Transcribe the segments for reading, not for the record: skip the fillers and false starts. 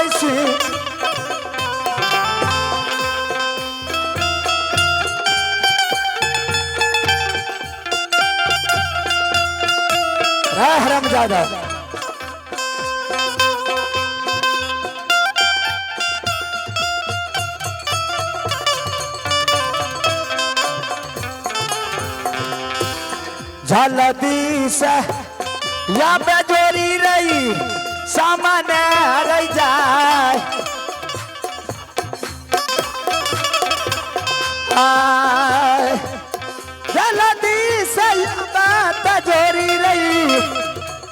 कैसी हरमजादा झलदी से या बेजोरी रही सामने रह जाए झलदी से या बेजोरी रही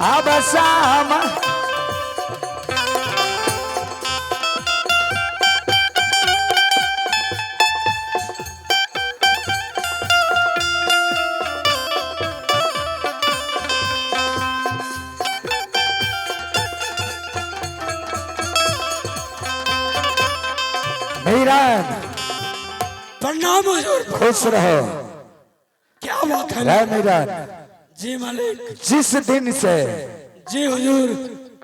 अब साम प्रणाम हुजूर। खुश रहो। क्या बात है मीरान? जी मालिक। जिस दिन से जी हुजूर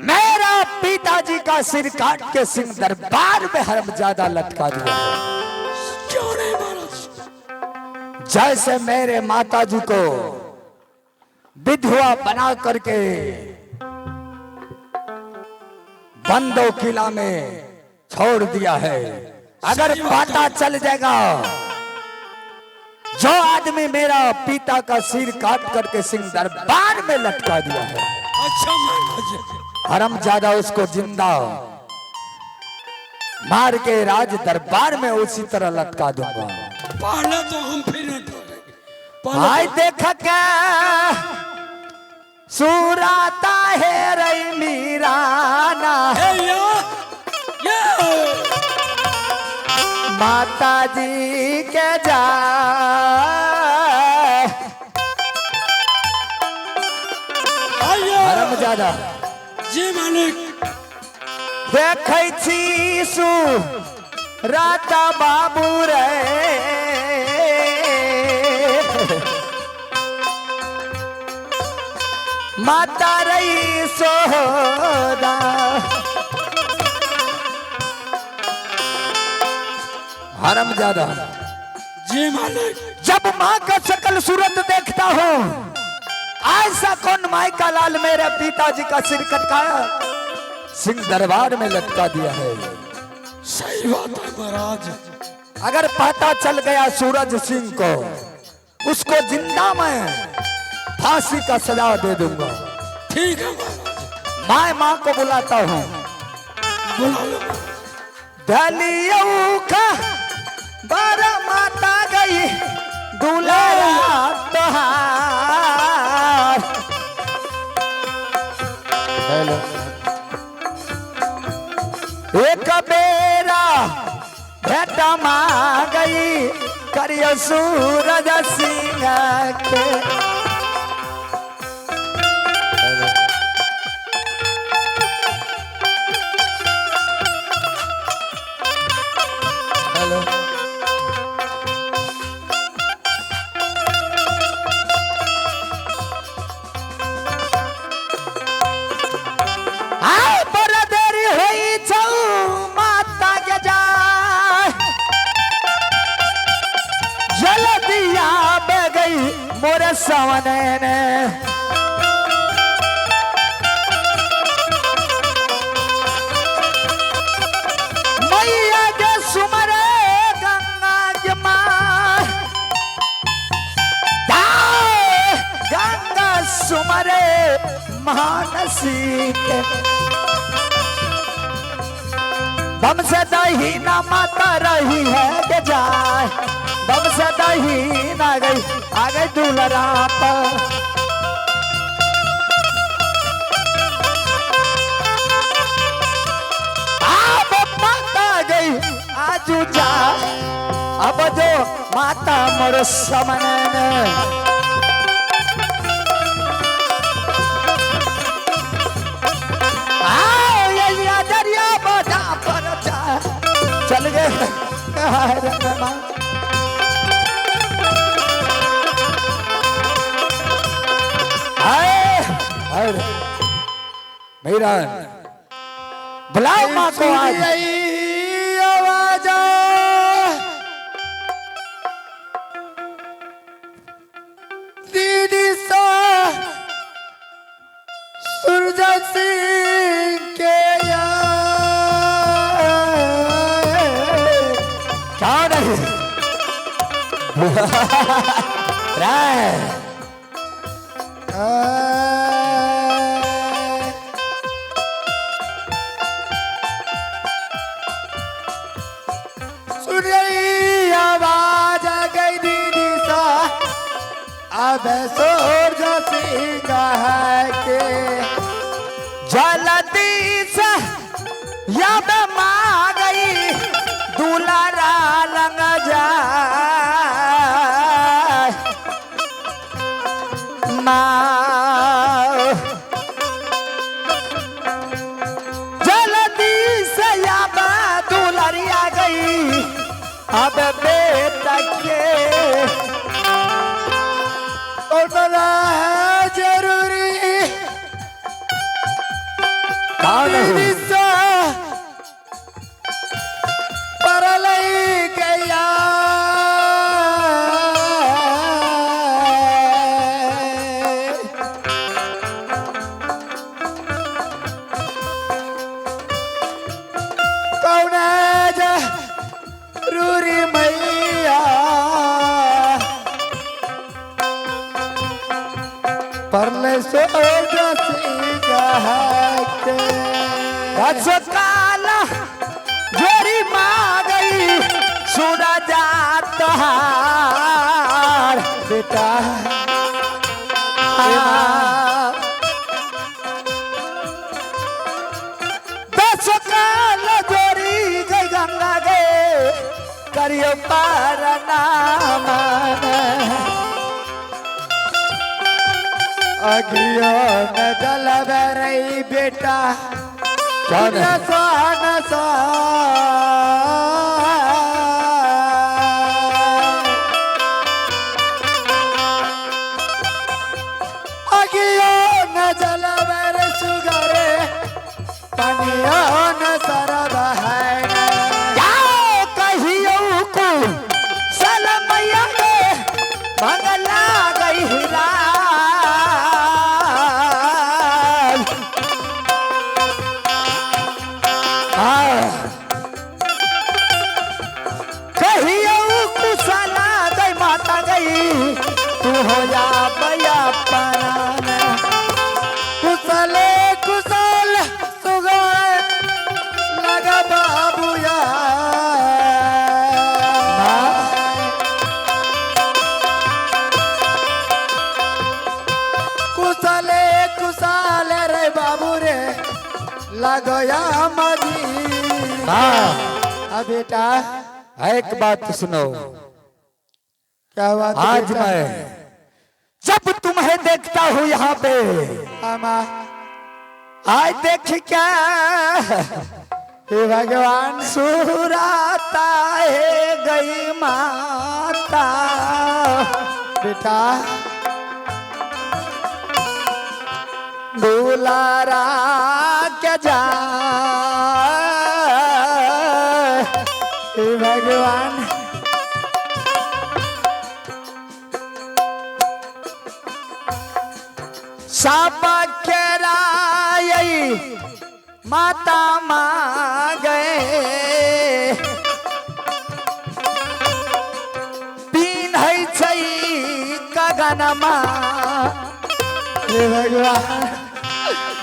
मेरा पिताजी का सिर काट के सिंह दरबार में हरमजादा लटका दिया, क्यों नहीं महाराज? जैसे मेरे माताजी को विधवा बना करके बंदो किला में छोड़ दिया है, अगर पता चल जाएगा जो आदमी मेरा पिता का सिर काट करके सिंह दरबार में लटका दिया है, अच्छा महाराज, हरमजादा उसको जिंदा मार के राज दरबार में उसी तरह लटका दूंगा। पहले तो हम फिर भाई देख के सुराता है रई मीराना माता जी के जा हरमजादा जी मालिक। देखै छी सु राता बाबू रे माता रही सोदा हरमजादा जी मालिक। जब माँ का शकल सूरत देखता हूँ, ऐसा कौन माई का लाल मेरे पिताजी का सिर कटकाया सिंह दरबार में लटका दिया है। सही बात है महाराज। अगर पता चल गया सूरज सिंह को, उसको जिंदा मैं फांसी का सजा दे दूंगा। ठीक है महाराज। मैं माँ को बुलाता हूँ। बुला लो। दलियों का बारा माता गई दुलारा तोहार। हेलो एक बेरा बेटा माँ गई करियो सूरज सिंह के। हेलो मोरे सवने ने मैया के सुमरे गंगा के माँ गंगा सुमरे महानसी के बम से दही ना माता रही है के जाए बम से दही ना गई आ गई दुलरा पर। अब माता गई आजू जा अब जो माता मोर सामने दरिया बजा पर चल गए मेरा बुलाओ माँ को आज। आवाज दीदी सा सूरज सिंह के क्या नहीं राय सुन रही आवाज आ गई दीदी सा अब सूरज सिंह है के जलती से याद माँ गई दुलारा लंग जाए माँ जलती से याद दुलारिया गई अब बेटा के और बड़ा है जरूरी कौन दीदी है? सा पर लई गया कौन है जरूरी मैया परले सूरज सिंह है के काला जोरी माँ गई सुना जाता हार बेटा दस काल जोरी गई गंगा गए करियो पार नाम अगियो न जल रही बेटा कौन है? नसा अगियो न जल सुगरे पनियो न सरब है जाओ कहियो को सलमैया में मंगला गई हिला कहियो कुशला गई माता गई तू हो जा भैया परान कुशले कुशल सुगरे लगा बाबूया कुशले कुशल रे बाबू रे लगया मदी बेटा एक बात सुनो क्या बात है आज बेटा? मैं जब तुम्हें देखता हूँ यहाँ पे आमा आज देख क्या हे भगवान सुराता है गई माता बेटा दुलारा क्या जा हे भगवान सापा केराई माता माँ गए पीन है छई गगनमा हे भगवान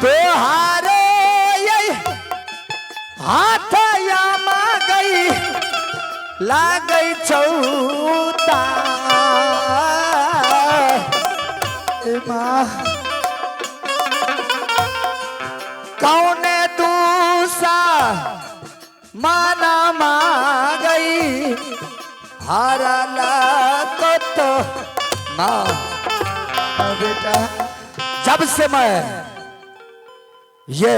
तोहारो यही हाथ या माँ गई लागई चौता हे माँ कौने दूसा माना माँ गई हारा को तो माँ बेटा जब से मैं ये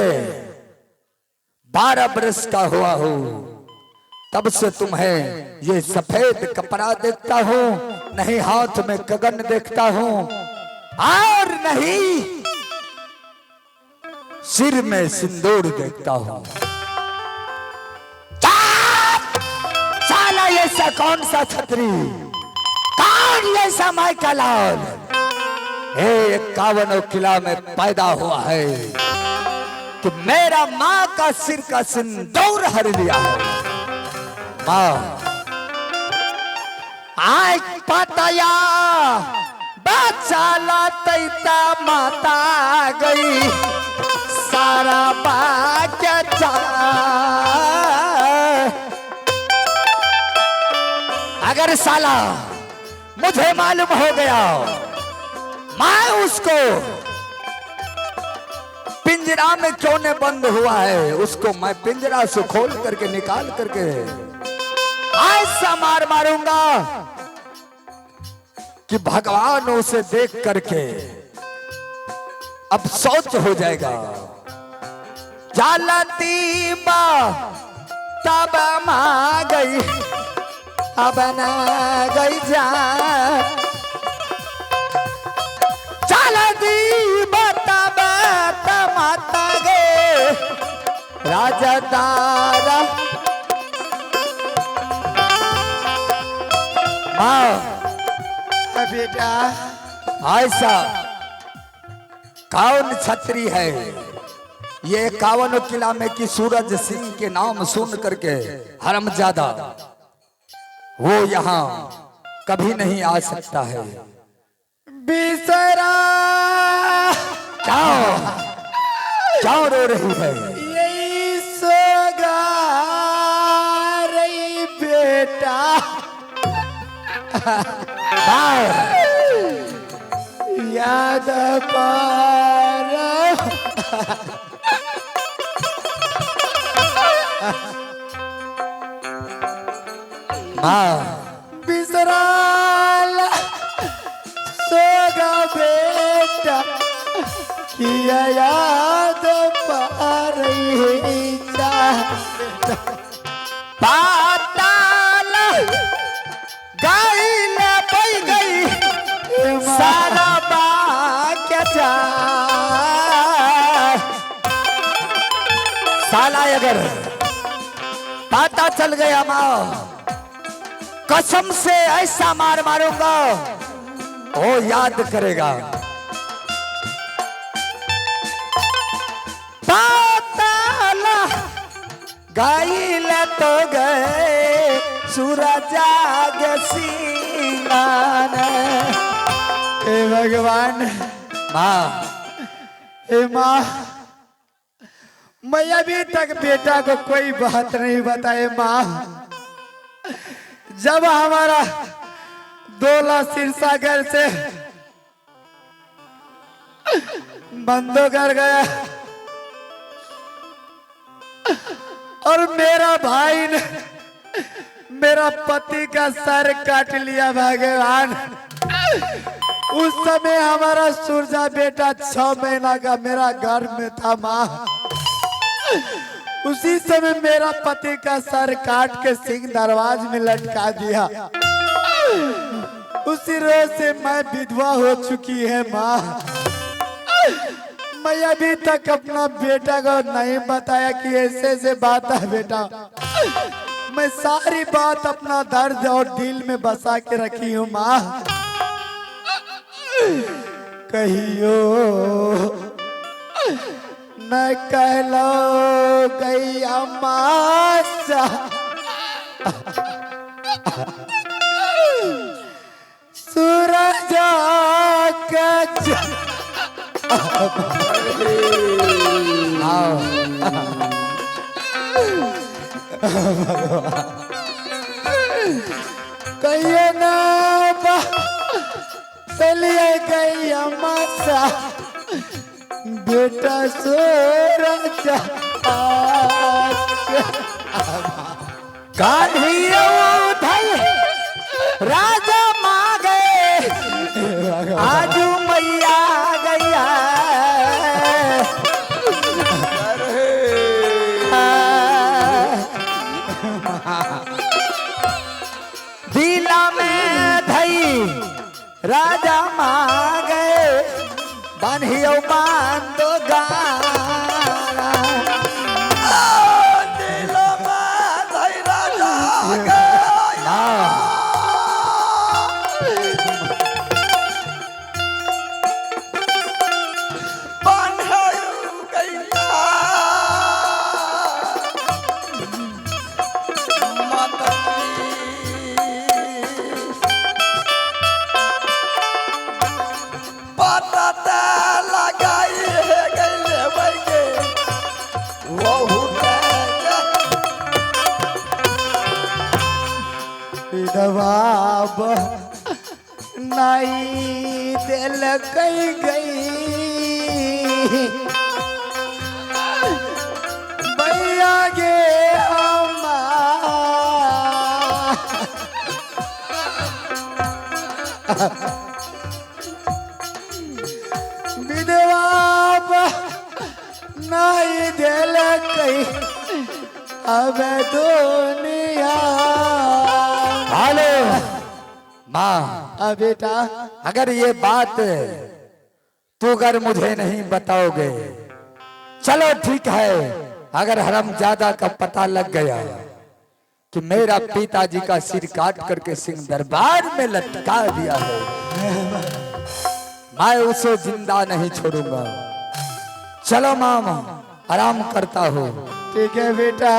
12 बरस का हुआ हूँ तब से तुम्हें ये सफेद कपड़ा देखता हूँ नहीं हाथ में गगन देखता हूँ और नहीं सिर में सिंदूर देखता हूँ ऐसा कौन सा छतरी, कौन ऐसा माइका लाल 51 किला में पैदा हुआ है कि मेरा माँ का सिर का सिंदूर हर लिया है। माँ आज पताया बच्चा लाता माता गई सारा बाक्या चा। अगर साला मुझे मालूम हो गया मैं उसको पिंजरा में क्यों ने बंद हुआ है, उसको मैं पिंजरा से खोल करके निकाल करके ऐसा मार मारूंगा कि भगवान उसे देख करके अब सोच हो जाएगा। जालती तब मां गई अब न गई जा। जालती तब माता गए राजदारा। माँ बेटा ऐसा कौन छतरी है, ये 51 किला में कि सूरज सिंह के नाम सुन करके हरमजादा वो यहाँ कभी नहीं आ सकता है। बिसरा क्या क्या रो रही है? यही सोगा रही बेटा। याद पर माँ बिसराल सोगा बेटा किया याद पर पाताल गई ले पई गई सारा बाक्या जा। साला अगर पता चल गया माँ कसम से ऐसा मार मारूंगा वो याद करेगा। पाताला गाइले तो गए सूरज सिंगान। हे भगवान माँ हे माँ, मैं अभी तक बेटा को कोई बात नहीं बताए माँ। जब हमारा दोला सिरसागर से बंदो कर गया और मेरा भाई ने मेरा पति का सर काट लिया भगवान, उस समय हमारा सूरजा बेटा 6 महीना का मेरा घर में था माँ। उसी समय मेरा पति का सर काट के सिंह दरवाज में लटका दिया। उसी रोज से मैं विधवा हो चुकी है माँ। मैं अभी तक अपना बेटा को नहीं बताया कि ऐसे ऐसे बात है बेटा। मैं सारी बात अपना दर्द और दिल में बसा के रखी हूँ माँ। कहियो न कहलो गई अमासा सूरज कहियो ना चलिए गई अमासा बेटा सूरज कान्हियो धल राजा माँ गए आजू मैया गैया। दिला में धई राजा माँ गए बान्हियो बांधो गाना। दिला में धई राजा गए जवाब नहीं दिल कई गई भैया गे अम्मा विधवा नहीं दिल कई अब दुनिया। हेलो माँ, बेटा अगर ये बात तू अगर मुझे नहीं बताओगे, चलो ठीक है। अगर हरामजादा का पता लग गया कि मेरा पिताजी का सिर काट करके सिंह दरबार में लटका दिया है, मैं उसे जिंदा नहीं छोड़ूंगा। चलो मामा, आराम करता हूँ। ठीक है बेटा।